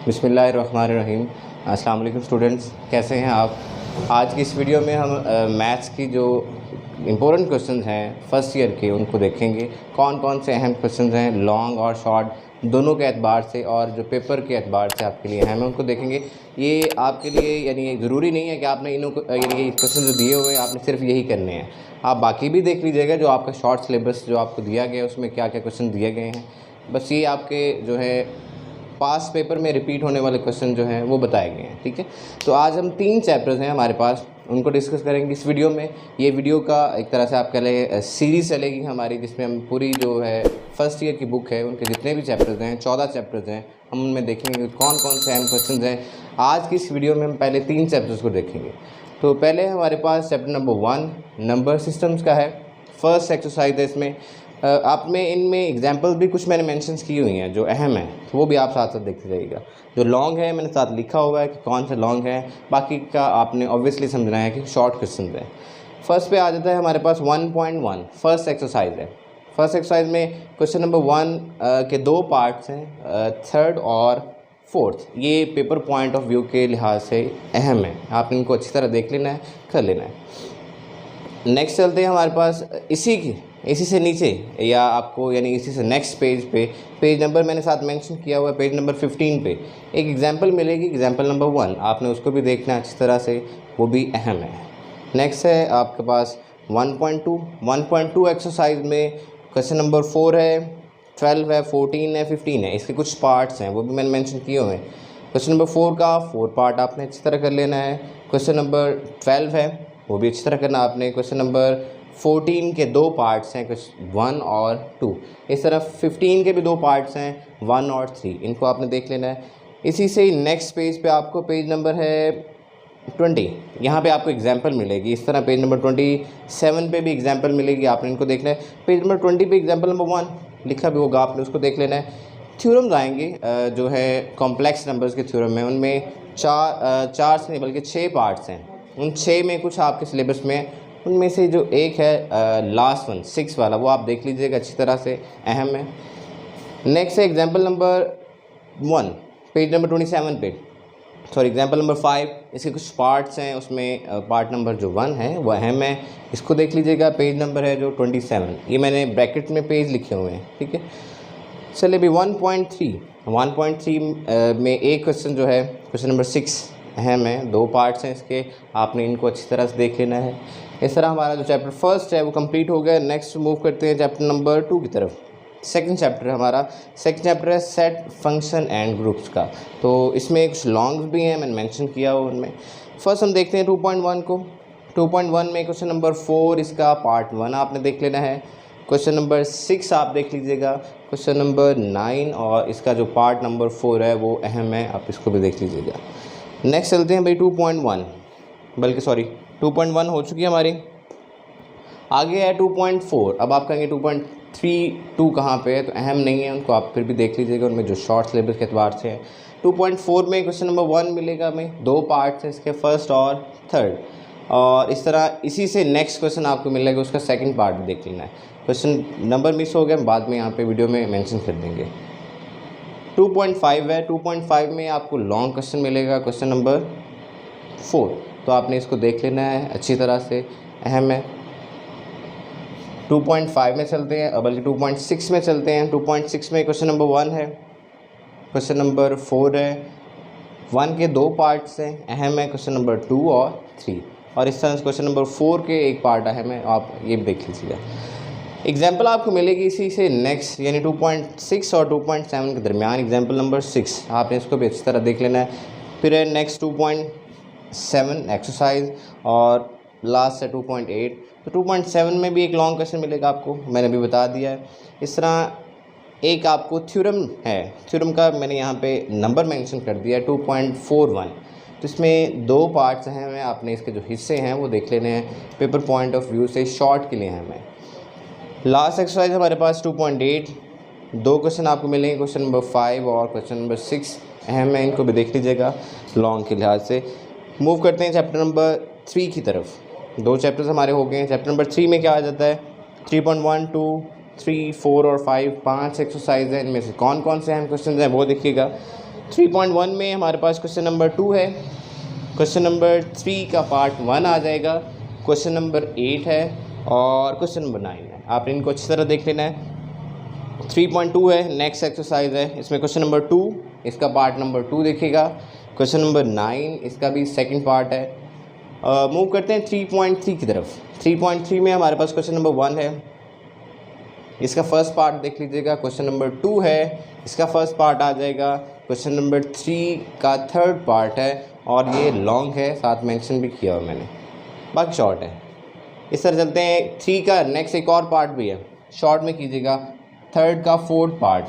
बिस्मिल्लाहिर्रहमानिर्रहीम। अस्सलाम वालेकुम स्टूडेंट्स, कैसे हैं आप। आज की इस वीडियो में हम मैथ्स की जो इम्पोर्टेंट क्वेश्चंस हैं फर्स्ट ईयर के उनको देखेंगे। कौन कौन से अहम क्वेश्चंस हैं लॉन्ग और शॉर्ट दोनों के एतबार से, और जो पेपर के एतबार से आपके लिए अहम है उनको देखेंगे। ये आपके लिए यानी ज़रूरी नहीं है कि आपने इन्हों को यानी क्वेश्चन जो दिए हुए हैं आपने सिर्फ यही करने हैं। आप बाकी भी देख लीजिएगा जो आपका शॉर्ट सिलेबस जो आपको दिया गया है उसमें क्या क्या क्वेश्चन दिए गए हैं। बस ये आपके जो है पास पेपर में रिपीट होने वाले क्वेश्चन जो हैं वो बताए गए हैं, ठीक है। तो आज हम 3 चैप्टर्स हैं हमारे पास, उनको डिस्कस करेंगे इस वीडियो में। ये वीडियो का एक तरह से आप कह लें सीरीज़ चलेगी हमारी, जिसमें हम पूरी जो है फर्स्ट ईयर की बुक है उनके जितने भी चैप्टर्स हैं 14 चैप्टर्स हैं, हम उनमें देखेंगे कौन कौन से अहम क्वेश्चन हैं। आज की इस वीडियो में हम पहले 3 चैप्टर्स को देखेंगे। तो पहले हमारे पास चैप्टर नंबर 1 नंबर सिस्टम्स का है। फर्स्ट एक्सरसाइज है इसमें। आप में इनमें एग्जांपल्स भी कुछ मैंने मेंशंस की हुई हैं जो अहम है, तो वो भी आप साथ साथ देखते जाइएगा। जो लॉन्ग है मैंने साथ लिखा हुआ है कि कौन से लॉन्ग है, बाकी का आपने ऑब्वियसली समझना है कि शॉर्ट क्वेश्चन हैं। फर्स्ट पे आ जाता है हमारे पास 1.1 फर्स्ट एक्सरसाइज है। फर्स्ट एक्सरसाइज में क्वेश्चन नंबर 1 के 2 पार्ट्स हैं, थर्ड और फोर्थ। ये पेपर पॉइंट ऑफ व्यू के लिहाज से अहम है, आपने इनको अच्छी तरह देख लेना है, कर लेना है। नेक्स्ट चलते हैं हमारे पास इसी से नीचे, या आपको यानी इसी से नेक्स्ट पेज पे, पेज नंबर मैंने साथ मेंशन किया हुआ है, पेज नंबर 15 पे एक एग्जांपल मिलेगी, एग्जांपल नंबर 1। आपने उसको भी देखना है अच्छी तरह से, वो भी अहम है। नेक्स्ट है आपके पास 1.2 एक्सरसाइज में क्वेश्चन नंबर 4 है, 12 है, 14 है, 15 है। इसके कुछ पार्ट्स हैं वो भी मैंने मेंशन किए हुए हैं। क्वेश्चन नंबर 4 का 4 पार्ट आपने अच्छी तरह कर लेना है। क्वेश्चन नंबर 12 है वो भी अच्छी तरह करना आपने। क्वेश्चन नंबर 14 के 2 पार्ट्स हैं, कुछ 1 और 2। इस तरह 15 के भी 2 पार्ट्स हैं, 1 और 3। इनको आपने देख लेना है। इसी से नेक्स्ट पेज पे आपको पेज नंबर है 20, यहाँ पे आपको एग्जांपल मिलेगी। इस तरह पेज नंबर 27 पे भी एग्जांपल मिलेगी, आपने इनको देखना है। पेज नंबर 20 पे एग्जांपल नंबर 1 लिखा भी होगा, आपने उसको देख लेना है। थ्योरम्स आएंगे जो है कॉम्प्लेक्स नंबर्स के थ्योरम में, उनमें 4 से नहीं बल्कि 6 पार्ट्स हैं। उन 6 में कुछ आपके सिलेबस में, उनमें से जो एक है लास्ट वन 6 वाला, वो आप देख लीजिएगा अच्छी तरह से, अहम है। नेक्स्ट है एग्जांपल नंबर 1 पेज नंबर 27 पे, सॉरी एग्जांपल नंबर 5। इसके कुछ पार्ट्स हैं, उसमें पार्ट नंबर जो 1 है वो अहम है, इसको देख लीजिएगा। पेज नंबर है जो 27, ये मैंने ब्रैकेट में पेज लिखे हुए हैं, ठीक है। चलिए अभी 1.3 में एक क्वेश्चन जो है क्वेश्चन नंबर 6 अहम है। 2 पार्ट्स हैं इसके, आपने इनको अच्छी तरह से देख लेना है। इस तरह हमारा जो चैप्टर फर्स्ट है वो कंप्लीट हो गया। नेक्स्ट मूव करते हैं चैप्टर नंबर 2 की तरफ। सेकंड चैप्टर है सेट फंक्शन एंड ग्रुप्स का। तो इसमें कुछ लॉन्ग्स भी हैं, मैंने मेंशन किया हुआ उनमें। फर्स्ट हम देखते हैं 2.1 को। 2.1 में क्वेश्चन नंबर 4, इसका पार्ट 1 आपने देख लेना है। क्वेश्चन नंबर 6 आप देख लीजिएगा। क्वेश्चन नंबर 9 और इसका जो पार्ट नंबर 4 है वो अहम है, आप इसको भी देख लीजिएगा। नेक्स्ट चलते हैं भाई 2.1, बल्कि सॉरी 2.1 हो चुकी है हमारी। आगे है 2.4। अब आप कहेंगे 2.32 कहाँ पे है, तो अहम नहीं है, उनको आप फिर भी देख लीजिएगा, उनमें जो शॉर्ट सिलेबस के एतबार से है। 2.4 में क्वेश्चन नंबर 1 मिलेगा हमें, 2 पार्ट्स हैं इसके, फर्स्ट और थर्ड। और इस तरह इसी से नेक्स्ट क्वेश्चन आपको मिलेगा, उसका सेकंड पार्ट भी देख लेना है। क्वेश्चन नंबर मिस हो गया, बाद में यहाँ पे वीडियो में मेंशन कर देंगे। 2.5 है, 2.5 में आपको लॉन्ग क्वेश्चन मिलेगा, क्वेश्चन नंबर 4। तो आपने इसको देख लेना है अच्छी तरह से, अहम है। 2.5 में चलते हैं, बल्कि 2.6 में चलते हैं। 2.6 में क्वेश्चन नंबर 1 है, क्वेश्चन नंबर 4 है। 1 के 2 पार्ट्स हैं, अहम है, क्वेश्चन नंबर 2 और 3। और इस तरह से क्वेश्चन नंबर 4 के एक पार्ट अहम है, आप ये भी देख लीजिएगा। एग्जाम्पल आपको मिलेगी इसी से नेक्स्ट, यानी 2.6 और 2.7 के दरमियान एग्जाम्पल नंबर 6, आपने इसको भी अच्छी तरह देख लेना है। फिर है नेक्स्ट 2.7 एक्सरसाइज, और लास्ट है 2.8। तो 2.7 में भी एक लॉन्ग क्वेश्चन मिलेगा आपको, मैंने अभी बता दिया है। इस तरह एक आपको थ्योरम है, थ्योरम का मैंने यहाँ पे नंबर मेंशन कर दिया है 2.41। तो इसमें 2 पार्ट्स हैं, आपने इसके जो हिस्से हैं वो देख लेने हैं, पेपर पॉइंट ऑफ व्यू से शॉर्ट के लिए हैं हमें। लास्ट एक्सरसाइज हमारे पास 2.8, 2 क्वेश्चन आपको मिलेंगे, क्वेश्चन नंबर 5 और क्वेश्चन नंबर 6 अहम है, इनको भी देख लीजिएगा लॉन्ग के लिहाज से। मूव करते हैं चैप्टर नंबर 3 की तरफ। 2 चैप्टर्स हमारे हो गए हैं। चैप्टर नंबर 3 में क्या आ जाता है, 3.1, 2, 3, 4 और 5, 5 एक्सरसाइज है। इनमें से कौन कौन से अहम क्वेश्चन हैं वो देखिएगा। 3.1 में हमारे पास क्वेश्चन नंबर 2 है, क्वेश्चन नंबर 3 का पार्ट 1 आ जाएगा, क्वेश्चन नंबर 8 है और क्वेश्चन नंबर 9 है। आपने इनको अच्छी तरह देख लेना है। 3.2 है, नेक्स्ट एक्सरसाइज है, इसमें क्वेश्चन नंबर 2 इसका पार्ट नंबर 2 देखिएगा, क्वेश्चन नंबर 9 इसका भी सेकंड पार्ट है। मूव करते हैं 3.3 की तरफ। 3.3 में हमारे पास क्वेश्चन नंबर 1 है, इसका फर्स्ट पार्ट देख लीजिएगा। क्वेश्चन नंबर 2 है, इसका फर्स्ट पार्ट आ जाएगा। क्वेश्चन नंबर 3 का थर्ड पार्ट है और ये लॉन्ग है, साथ मेंशन भी किया हुआ मैंने, बाकी शॉर्ट है। इस तरह चलते हैं। 3 का नेक्स्ट एक और पार्ट भी है, शॉर्ट में कीजिएगा। थर्ड का फोर्थ पार्ट,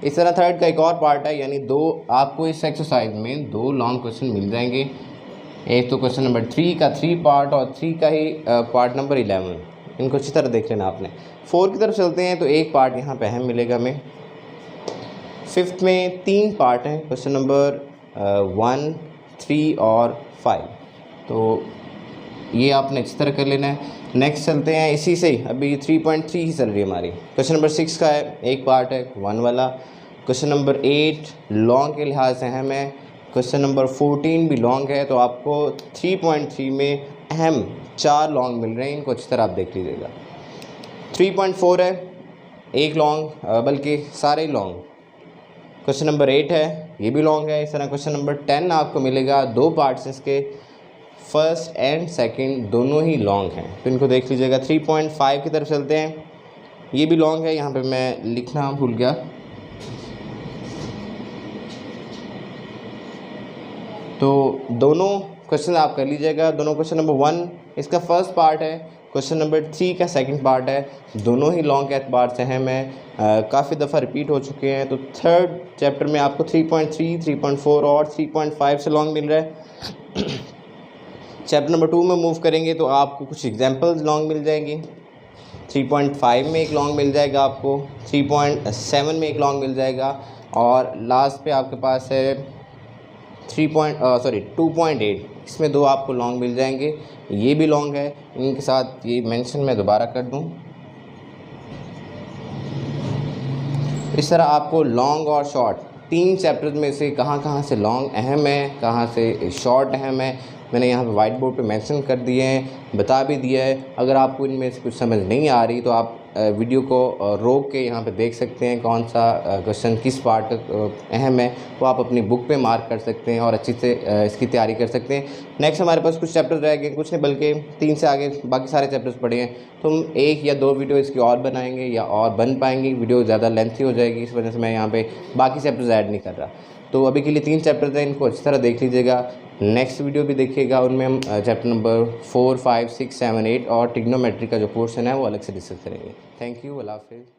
इस तरह थर्ड का एक और पार्ट है, यानी 2 आपको इस एक्सरसाइज में 2 लॉन्ग क्वेश्चन मिल जाएंगे। एक तो क्वेश्चन नंबर 3 का 3 पार्ट और 3 का ही पार्ट नंबर 11, इनको अच्छी तरह देख लेना आपने। 4 की तरफ चलते हैं तो एक पार्ट यहाँ पे अहम मिलेगा हमें। 5th में 3 पार्ट हैं, क्वेश्चन नंबर 1, 3 और 5, तो ये आपने अच्छी तरह कर लेना है। नेक्स्ट चलते हैं, इसी से अभी 3.3 ही चल रही है हमारी। क्वेश्चन नंबर 6 का है, एक पार्ट है 1 वाला। क्वेश्चन नंबर 8 लॉन्ग के लिहाज से अहम है। क्वेश्चन नंबर 14 भी लॉन्ग है, तो आपको 3.3 में अहम 4 लॉन्ग मिल रहे हैं, इनको अच्छी तरह आप देख लीजिएगा। 3.4 है, एक लॉन्ग, बल्कि सारे लॉन्ग। क्वेश्चन नंबर 8 है, ये भी लॉन्ग है। इस तरह क्वेश्चन नंबर 10 आपको मिलेगा, 2 पार्ट्स इसके, फर्स्ट एंड सेकंड दोनों ही लॉन्ग हैं, तो इनको देख लीजिएगा। 3.5 की तरफ चलते हैं, ये भी लॉन्ग है, यहाँ पे मैं लिखना भूल गया। तो दोनों क्वेश्चन आप कर लीजिएगा। दोनों क्वेश्चन नंबर 1 इसका फर्स्ट पार्ट है, क्वेश्चन नंबर 3 का सेकंड पार्ट है, दोनों ही लॉन्ग के एतबार से अहम है, काफ़ी दफ़ा रिपीट हो चुके हैं। तो थर्ड चैप्टर में आपको 3.3, 3.4 और 3.5 से लॉन्ग मिल रहा है। चैप्टर नंबर 2 में मूव करेंगे तो आपको कुछ एग्जांपल्स लॉन्ग मिल जाएंगी। 3.5 में एक लॉन्ग मिल जाएगा आपको, 3.7 में एक लॉन्ग मिल जाएगा और लास्ट पे आपके पास है 2.8, इसमें 2 आपको लॉन्ग मिल जाएंगे। ये भी लॉन्ग है, इनके साथ ये मेंशन मैं दोबारा कर दूं। इस तरह आपको लॉन्ग और शॉर्ट 3 चैप्टर्स में से कहाँ से लॉन्ग अहम है, कहाँ से शॉर्ट अहम है, मैंने यहाँ पे वाइट बोर्ड पे मेंशन कर दिए हैं, बता भी दिया है। अगर आपको इनमें से कुछ समझ नहीं आ रही तो आप वीडियो को रोक के यहाँ पे देख सकते हैं कौन सा क्वेश्चन किस पार्ट का अहम है, वो आप अपनी बुक पे मार्क कर सकते हैं और अच्छी से इसकी तैयारी कर सकते हैं। नेक्स्ट हमारे पास कुछ चैप्टर्स रह गए, कुछ नहीं बल्कि 3 से आगे बाकी सारे चैप्टर्स पढ़े हैं। तो हम 1 या 2 वीडियो इसकी और बनाएंगे या और बन पाएंगी, वीडियो ज़्यादा लेंथी हो जाएगी, इस वजह से मैं यहाँ पे बाकी चैप्टर्स ऐड नहीं कर रहा। तो अभी के लिए 3 चैप्टर्स हैं, इनको अच्छी तरह देख लीजिएगा। नेक्स्ट वीडियो भी देखिएगा, उनमें हम चैप्टर नंबर 4, 5, 6, 7, 8 और ट्रिग्नोमेट्री का जो पोर्शन है वो अलग से डिस्कस करेंगे। थैंक यू, अल्लाह हाफ़िज़।